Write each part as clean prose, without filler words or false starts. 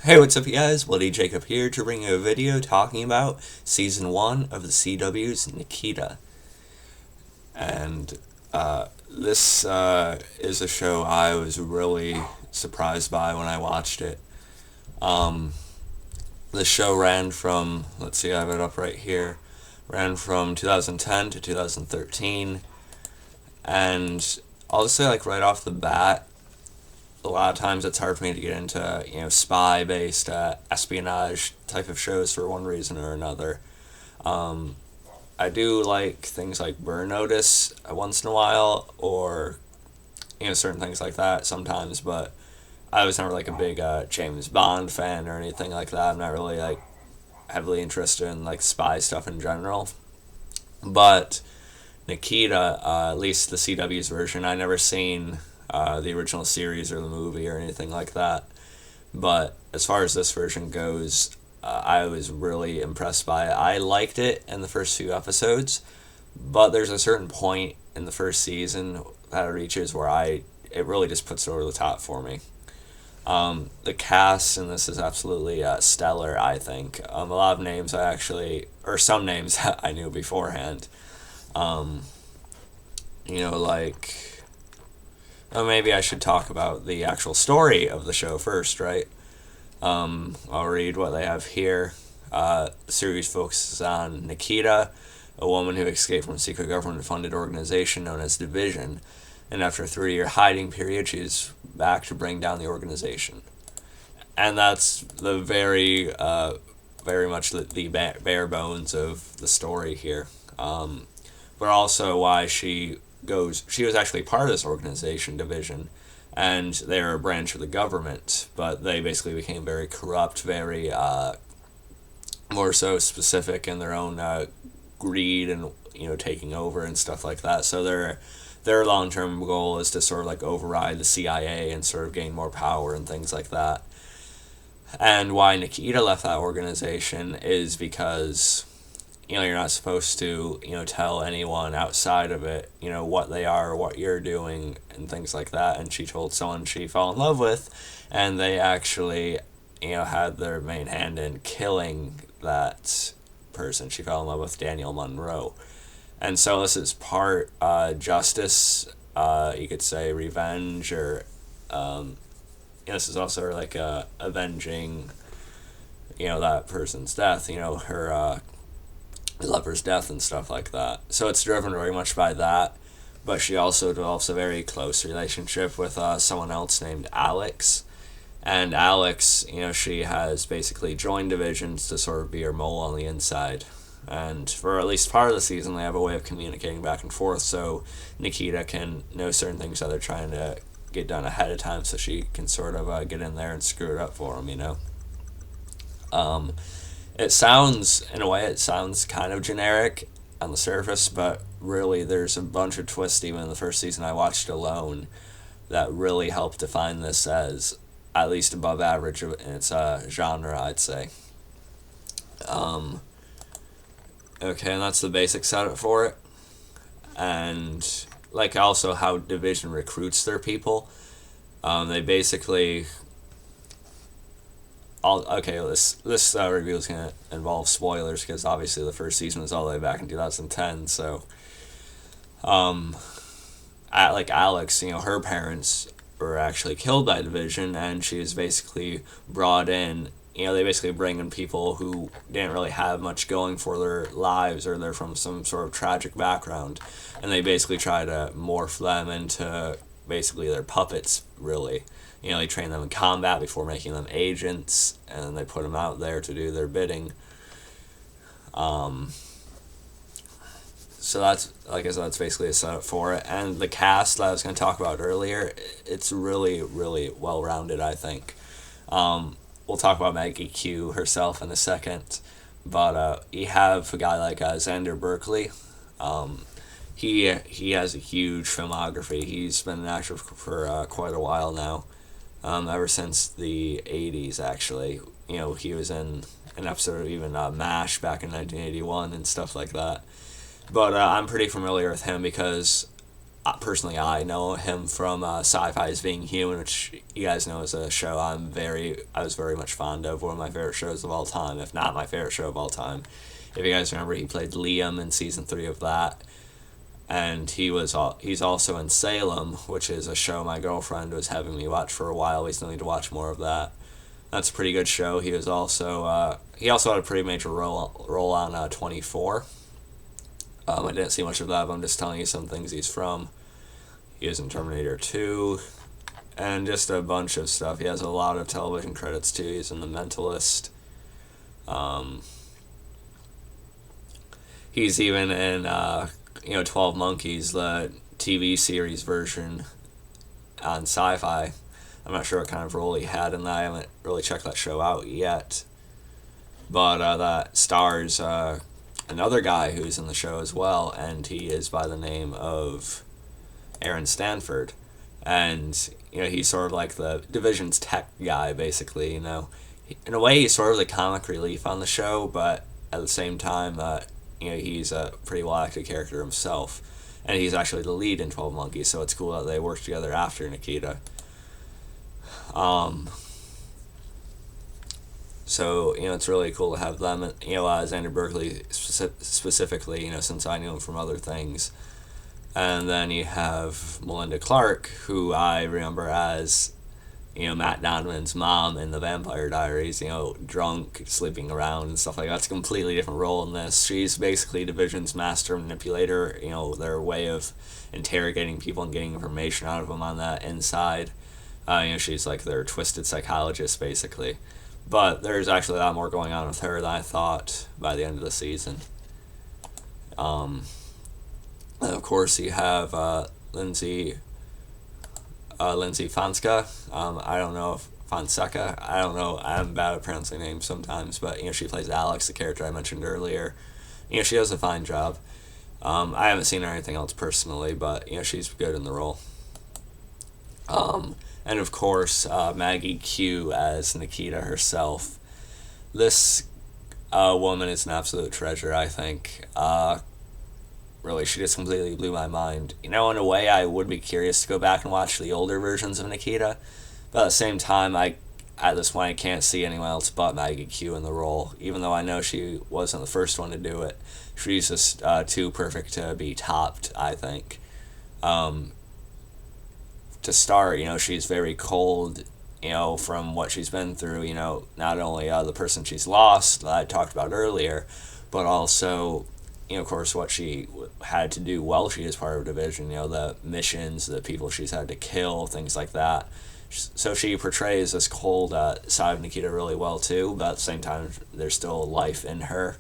Hey, what's up, you guys? Bloody Jacob here to bring you a video talking about Season 1 of the CW's Nikita. And this is a show I was really surprised by when I watched it. The show ran from, let's see, I have it up right here, ran from 2010 to 2013. And I'll just say, like, right off the bat, a lot of times it's hard for me to get into, spy-based espionage type of shows for one reason or another. I do like things like Burn Notice once in a while, or, certain things like that sometimes, but I was never, like, a big James Bond fan or anything like that. I'm not really, like, heavily interested in, like, spy stuff in general. But Nikita, at least the CW's version, I never seen the original series or the movie or anything like that. But as far as this version goes, I was really impressed by it. I liked it in the first few episodes, but there's a certain point in the first season that it reaches where it really just puts it over the top for me. The cast in this is absolutely stellar, I think. A lot of names some names I knew beforehand. Maybe I should talk about the actual story of the show first, right? I'll read what they have here. The series focuses on Nikita, a woman who escaped from a secret government-funded organization known as Division, and after a 3-year hiding period, she's back to bring down the organization. And that's the very much the bare bones of the story here. But also why she was actually part of this organization, Division, and they're a branch of the government, but they basically became very corrupt, very more so specific in their own greed and taking over and stuff like that. So their long-term goal is to sort of like override the CIA and sort of gain more power and things like that. And why Nikita left that organization is because you're not supposed to, tell anyone outside of it, what they are, what you're doing, and things like that. And she told someone she fell in love with, and they actually, had their main hand in killing that person. She fell in love with Daniel Monroe. And so this is part justice, you could say revenge, or this is also like avenging, that person's death, her lover's death and stuff like that. So it's driven very much by that, but she also develops a very close relationship with someone else named Alex. And Alex, she has basically joined Divisions to sort of be her mole on the inside. And for at least part of the season, they have a way of communicating back and forth, so Nikita can know certain things that they're trying to get done ahead of time, so she can sort of get in there and screw it up for them, It sounds kind of generic on the surface, but really there's a bunch of twists even in the first season I watched alone that really helped define this as at least above average in its genre, I'd say. Okay, and that's the basic setup for it. And like also how Division recruits their people. They basically... This review is going to involve spoilers because obviously the first season was all the way back in 2010. So, Alex, her parents were actually killed by Division, and she was basically brought in. They basically bring in people who didn't really have much going for their lives, or they're from some sort of tragic background, and they basically try to morph them into basically their puppets, really. They train them in combat before making them agents, and then they put them out there to do their bidding. So that's, like I said, that's basically a setup for it. And the cast that I was going to talk about earlier, it's really, really well-rounded, I think. We'll talk about Maggie Q herself in a second, but you have a guy like Xander Berkeley. He has a huge filmography. He's been an actor for quite a while now. Ever since the 80s, actually. He was in an episode of even MASH back in 1981 and stuff like that. But I'm pretty familiar with him because personally, I know him from Sci-Fi as Being Human, which you guys know is a show I was very much fond of. One of my favorite shows of all time, if not my favorite show of all time. If you guys remember, he played Liam in season 3 of that, and he's also in Salem, which is a show my girlfriend was having me watch for a while. We still need to watch more of that. That's a pretty good show. He also had a pretty major role on 24. I didn't see much of that, but I'm just telling you some things he's from. He is in Terminator 2, and just a bunch of stuff. He has a lot of television credits too. He's in The Mentalist. He's even in 12 Monkeys, the TV series version on Sci-Fi. I'm not sure what kind of role he had in that. I haven't really checked that show out yet. But that stars another guy who's in the show as well, and he is by the name of Aaron Stanford. And, he's sort of like the division's tech guy, basically, In a way, he's sort of the comic relief on the show, but at the same time, he's a pretty well-acted character himself. And he's actually the lead in 12 Monkeys, so it's cool that they work together after Nikita. So, it's really cool to have them, Xander Berkeley specifically, since I knew him from other things. And then you have Melinda Clarke, who I remember as, Matt Donovan's mom in The Vampire Diaries, drunk, sleeping around and stuff like that. It's a completely different role in this. She's basically Division's master manipulator, their way of interrogating people and getting information out of them on that inside. She's like their twisted psychologist, basically. But there's actually a lot more going on with her than I thought by the end of the season. And of course, you have Lindsay Fonseca. I don't know if Fonseca. I don't know. I'm bad at pronouncing names sometimes, but she plays Alex, the character I mentioned earlier. She does a fine job. I haven't seen her anything else personally, but she's good in the role. And of course, Maggie Q as Nikita herself. This woman is an absolute treasure, I think. Really, she just completely blew my mind. In a way, I would be curious to go back and watch the older versions of Nikita, but at the same time, at this point, I can't see anyone else but Maggie Q in the role, even though I know she wasn't the first one to do it. She's just too perfect to be topped, I think. To start, she's very cold, from what she's been through, not only the person she's lost that I talked about earlier, but also, of course, what she had to do while she is part of Division, the missions, the people she's had to kill, things like that. So she portrays this cold side of Nikita really well, too, but at the same time, there's still life in her.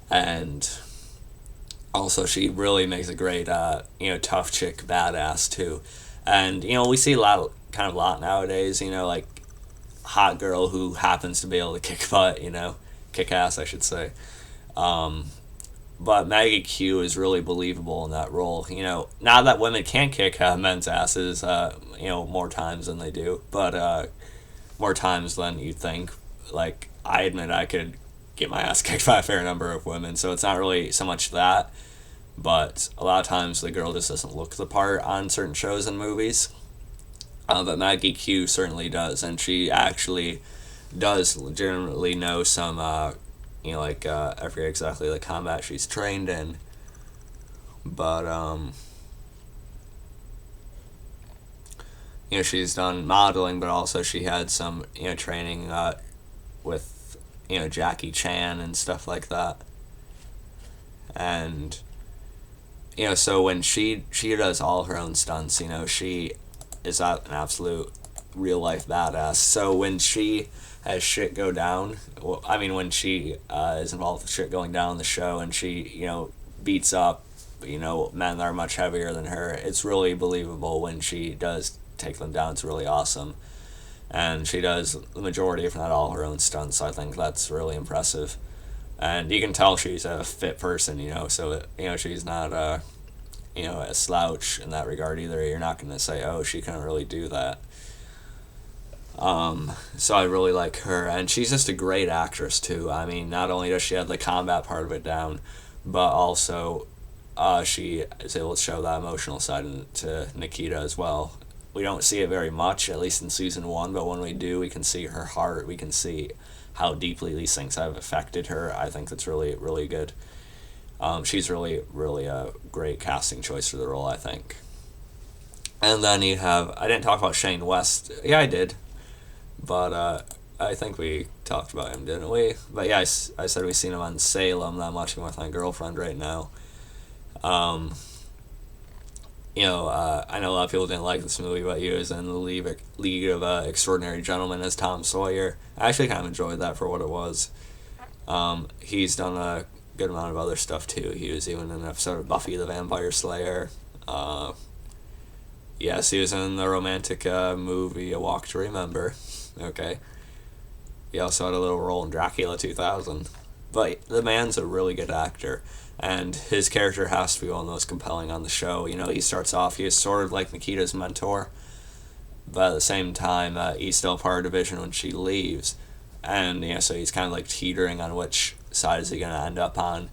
And also, she really makes a great, tough chick badass, too. And, we see a lot nowadays, like hot girl who happens to be able to kick butt, kick ass, I should say. But Maggie Q is really believable in that role. Not that women can't kick men's asses, more times than they do, but more times than you'd think. Like, I admit I could get my ass kicked by a fair number of women, so it's not really so much that. But a lot of times the girl just doesn't look the part on certain shows and movies. But Maggie Q certainly does, and she actually does legitimately know some, I forget exactly the combat she's trained in. But, she's done modeling, but also she had some, training with, Jackie Chan and stuff like that. And so when she does all her own stunts, she is an absolute real life badass. So when she has shit go down, when she is involved with shit going down in the show, and she beats up men that are much heavier than her, it's really believable when she does take them down. It's really awesome, and she does the majority, if not all, her own stunts. So I think that's really impressive. And you can tell she's a fit person, so, she's not, a slouch in that regard either. You're not going to say, oh, she couldn't really do that. So I really like her. And she's just a great actress, too. Not only does she have the combat part of it down, but also, she is able to show that emotional side to Nikita as well. We don't see it very much, at least in season 1, but when we do, we can see her heart. We can see how deeply these things have affected her. I think that's really, really good. She's really, really a great casting choice for the role, I think. And then you have, I didn't talk about Shane West. Yeah, I did. But I think we talked about him, didn't we? But yeah, I said we've seen him on Salem, that I'm watching with my girlfriend right now. I know a lot of people didn't like this movie, but he was in the League of Extraordinary Gentlemen as Tom Sawyer. I actually kind of enjoyed that for what it was. He's done a good amount of other stuff too. He was even in an episode of Buffy the Vampire Slayer. Yes, he was in the romantic movie A Walk to Remember. Okay. He also had a little role in Dracula 2000. But the man's a really good actor, and his character has to be one of the most compelling on the show. He starts off, he is sort of like Nikita's mentor, but at the same time, he's still part of Division when she leaves. And, so he's kind of like teetering on which side is he going to end up on.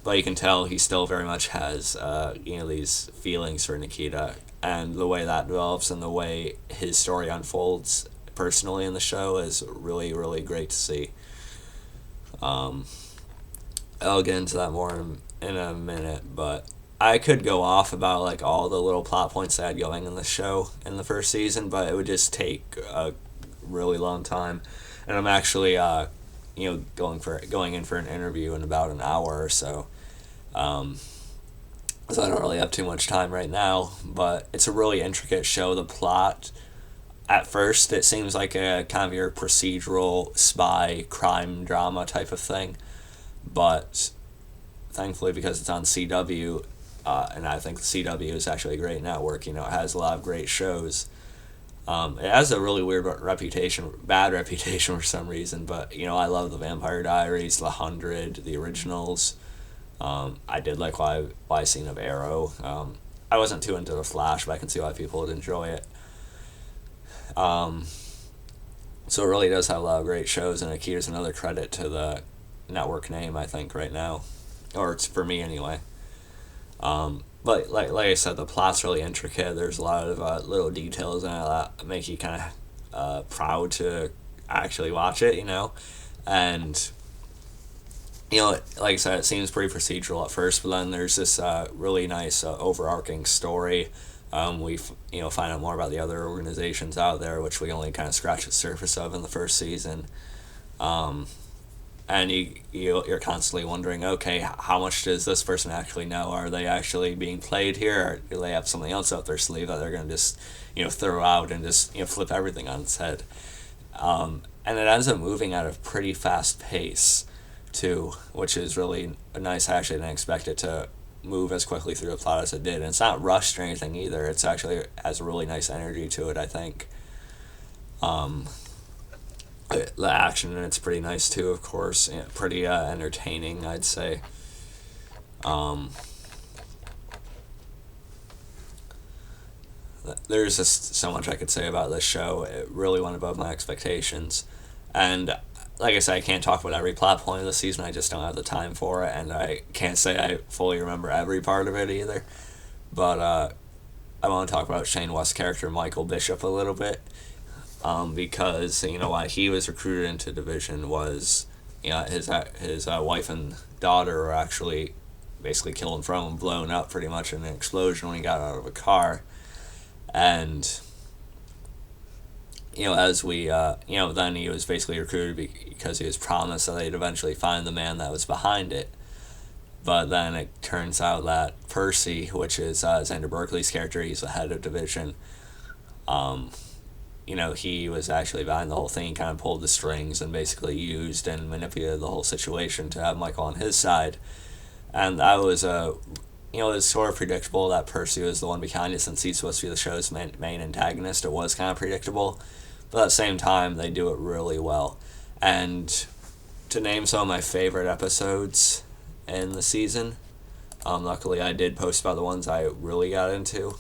But you can tell he still very much has, these feelings for Nikita. And the way that develops and the way his story unfolds personally in the show is really, really great to see. I'll get into that more in a minute, but I could go off about like all the little plot points they had going in the show in the first season, but it would just take a really long time. And I'm actually going in for an interview in about an hour or so. So I don't really have too much time right now, but it's a really intricate show. The plot, at first, it seems like a kind of your procedural spy crime drama type of thing, but thankfully because it's on CW, and I think the CW is actually a great network. It has a lot of great shows. It has a really weird bad reputation for some reason, but I love the Vampire Diaries, The 100, the originals. I did like why Scene of Arrow. I wasn't too into The Flash, but I can see why people would enjoy it. So it really does have a lot of great shows, and Nikita's another credit to the network name, I think, right now. Or it's for me, anyway. But like I said, the plot's really intricate. There's a lot of little details in it that make you kind of proud to actually watch it, And, like I said, it seems pretty procedural at first, but then there's this really nice overarching story. We find out more about the other organizations out there, which we only kind of scratch the surface of in the first season. And you're constantly wondering, okay, how much does this person actually know? Are they actually being played here? Or do they have something else up their sleeve that they're going to just, throw out and just, flip everything on its head? And it ends up moving at a pretty fast pace, too, which is really nice. I actually didn't expect it to move as quickly through the plot as it did. And it's not rushed or anything either. It's actually has a really nice energy to it, I think. The action in it's pretty nice too, of course. Pretty entertaining, I'd say. There's just so much I could say about this show. It really went above my expectations. And like I said, I can't talk about every plot point of the season. I just don't have the time for it, and I can't say I fully remember every part of it either. But I want to talk about Shane West's character, Michael Bishop, a little bit. Because why he was recruited into Division was his wife and daughter were actually basically killed in front of him, blown up pretty much in an explosion when he got out of a car. And as we then he was basically recruited because he was promised that they'd eventually find the man that was behind it. But then it turns out that Percy, which is Xander Berkeley's character, he's the head of Division, he was actually behind the whole thing, kind of pulled the strings and basically used and manipulated the whole situation to have Michael on his side. And that was it was sort of predictable that Percy was the one behind it, since he's supposed to be the show's main antagonist. It was kind of predictable, but at the same time, they do it really well. And to name some of my favorite episodes in the season, luckily I did post about the ones I really got into,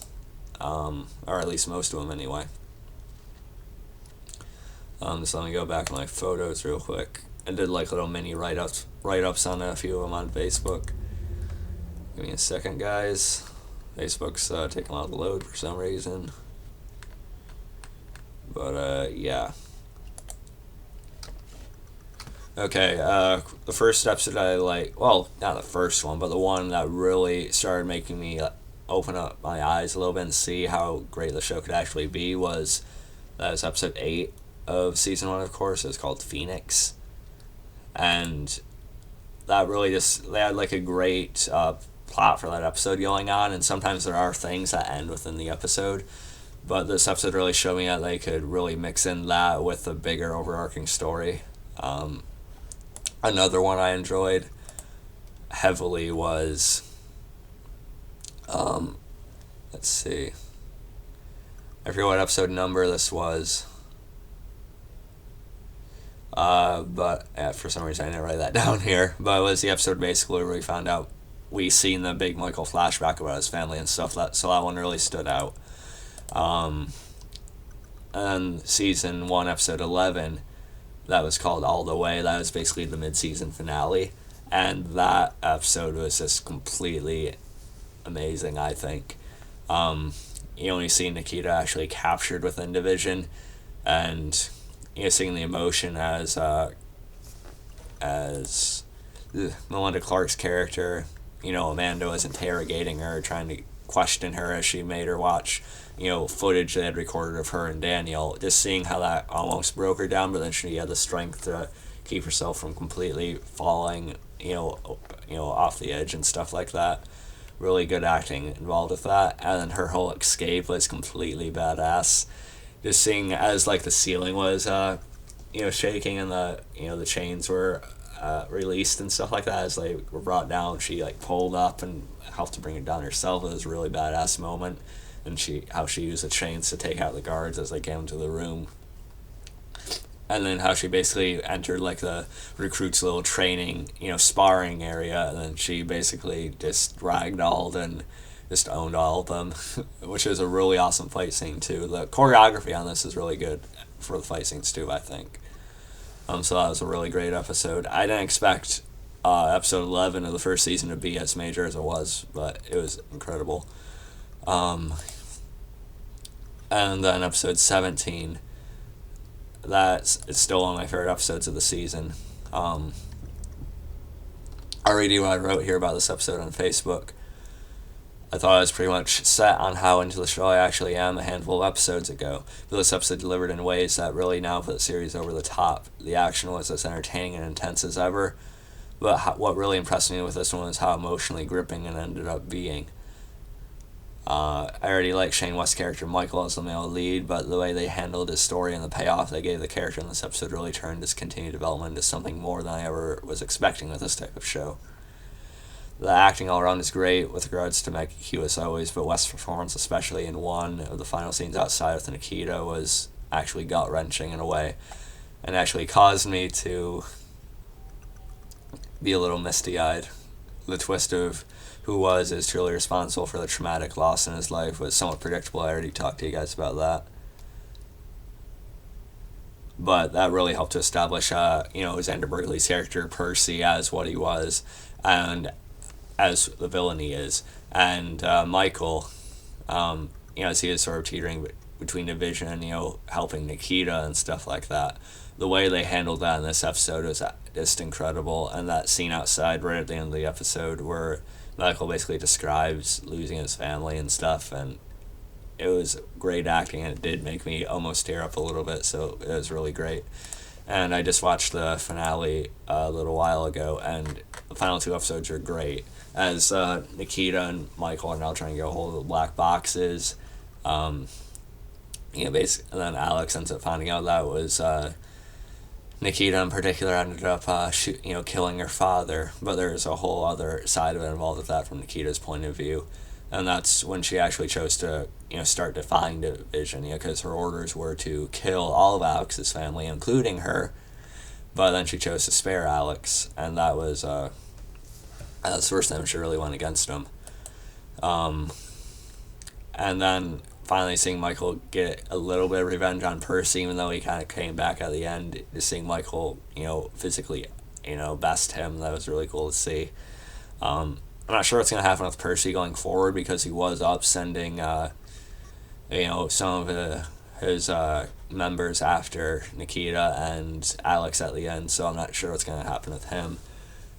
or at least most of them anyway. So let me go back to my photos real quick. I did like little mini write-ups on a few of them on Facebook. Give me a second, guys. Facebook's taking a lot to load for some reason. But, yeah. Okay, the first episode I like, well, not the first one, but the one that really started making me open up my eyes a little bit and see how great the show could actually be was episode 8 of season 1, of course. It was called Phoenix. And that really just, they had like a great plot for that episode going on, and sometimes there are things that end within the episode. But this episode really showed me that they could really mix in that with a bigger overarching story. Another one I enjoyed heavily was, let's see, I forget what episode number this was, but for some reason I didn't write that down here, but it was the episode basically where we found out, we seen the big Michael flashback about his family and stuff, so that one really stood out. And season 1, episode 11, that was called All the Way. That was basically the mid-season finale, and that episode was just completely amazing, I think. You only see Nikita actually captured within Division, and seeing the emotion as Melinda Clarke's character, Amanda was interrogating her, trying to question her as she made her watch footage they had recorded of her and Daniel, just seeing how that almost broke her down, but then she had the strength to keep herself from completely falling off the edge and stuff like that. Really good acting involved with that, and then her whole escape was completely badass. Just seeing as like the ceiling was shaking and the chains were released and stuff like that, as they were brought down, she like pulled up and helped to bring it down herself. It was a really badass moment. And how she used the chains to take out the guards as they came into the room. And then how she basically entered like the recruits' little training, sparring area, and then she basically just ragdolled and just owned all of them, which is a really awesome fight scene too. The choreography on this is really good for the fight scenes too, I think. So that was a really great episode. I didn't expect episode 11 of the first season to be as major as it was, but it was incredible. And then episode 17, it's still one of my favorite episodes of the season. I'll read you what I wrote here about this episode on Facebook. I thought I was pretty much set on how into the show I actually am a handful of episodes ago, but this episode delivered in ways that really now put the series over the top. The action was as entertaining and intense as ever, but what really impressed me with this one was how emotionally gripping it ended up being. I already like Shane West's character Michael as the male lead, but the way they handled his story and the payoff they gave the character in this episode really turned his continued development into something more than I ever was expecting with this type of show. The acting all around is great with regards to Maggie Q as always, but West's performance, especially in one of the final scenes outside with Nikita, was actually gut-wrenching in a way, and actually caused me to be a little misty-eyed. The twist of who is truly responsible for the traumatic loss in his life was somewhat predictable. I already talked to you guys about that. But that really helped to establish, Xander Berkeley's character, Percy, as what he was, and as the villain he is. And Michael, as he is sort of teetering between Division, helping Nikita and stuff like that. The way they handled that in this episode was just incredible. And that scene outside right at the end of the episode where Michael basically describes losing his family and stuff, and it was great acting, and it did make me almost tear up a little bit, so it was really great. And I just watched the finale a little while ago, and the final 2 episodes are great, as Nikita and Michael are now trying to get a hold of the black boxes. Basically, and then Alex ends up finding out that was Nikita in particular ended up killing her father, but there's a whole other side of it involved with that from Nikita's point of view, and that's when she actually chose to start defying Division, because her orders were to kill all of Alex's family, including her, but then she chose to spare Alex, and that was the first time she really went against him. And then finally seeing Michael get a little bit of revenge on Percy, even though he kind of came back at the end, just seeing Michael, physically, best him, that was really cool to see. I'm not sure what's going to happen with Percy going forward, because he was up sending, some of his members after Nikita and Alex at the end, so I'm not sure what's going to happen with him.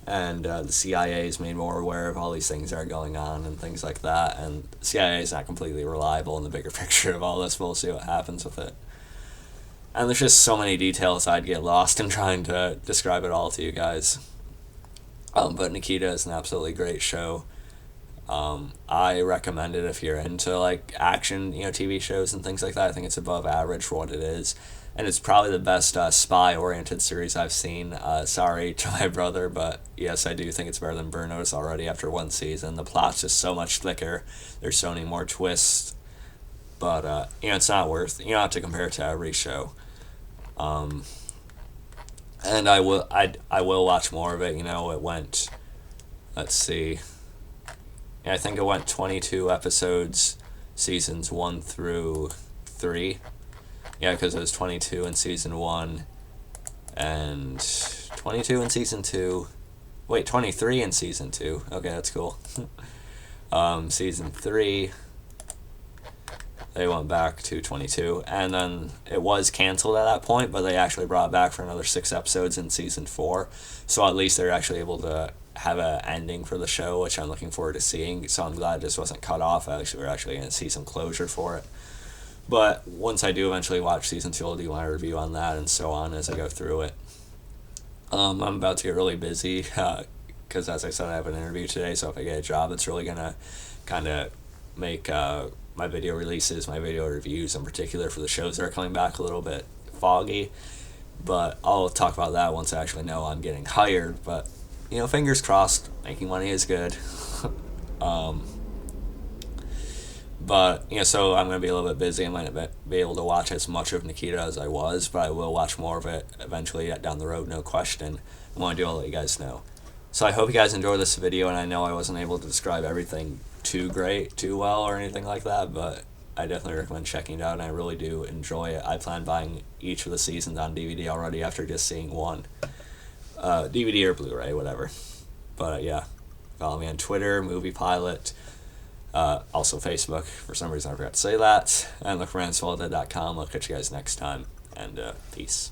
And the CIA is made more aware of all these things that are going on and things like that, and the CIA is not completely reliable in the bigger picture of all this, but we'll see what happens with it. And there's just so many details I'd get lost in trying to describe it all to you guys. But Nikita is an absolutely great show. I recommend it if you're into like action, TV shows and things like that. I think it's above average for what it is, and it's probably the best spy-oriented series I've seen. Sorry to my brother, but yes, I do think it's better than Burn Notice already after one season. The plot's just so much thicker. There's so many more twists, but it's not worth. You don't have to compare it to every show. And I will watch more of it. It went. Let's see. I think it went 22 episodes, seasons 1 through 3. Yeah, because it was 22 in season 1, and 22 in season 2. Wait, 23 in season 2. Okay, that's cool. Season 3, they went back to 22, and then it was canceled at that point, but they actually brought it back for another 6 episodes in season 4. So at least they're actually able to have an ending for the show, which I'm looking forward to seeing. So I'm glad this wasn't cut off. We're actually going to see some closure for it. But once I do eventually watch season 2, I'll do my review on that and so on as I go through it. I'm about to get really busy because, as I said, I have an interview today. So if I get a job, it's really going to kind of make my video releases, my video reviews in particular for the shows that are coming back a little bit foggy. But I'll talk about that once I actually know I'm getting hired. But fingers crossed, making money is good. But, so I'm going to be a little bit busy. I might not be able to watch as much of Nikita as I was, but I will watch more of it eventually down the road, no question. And when I do, I'll let you guys know. So I hope you guys enjoyed this video, and I know I wasn't able to describe everything too well or anything like that, but I definitely recommend checking it out, and I really do enjoy it. I plan buying each of the seasons on DVD already after just seeing one. DVD or Blu-ray, whatever. But yeah, follow me on Twitter, Movie Pilot, also Facebook. For some reason I forgot to say that. And look for answelldead.com. I'll catch you guys next time, and peace.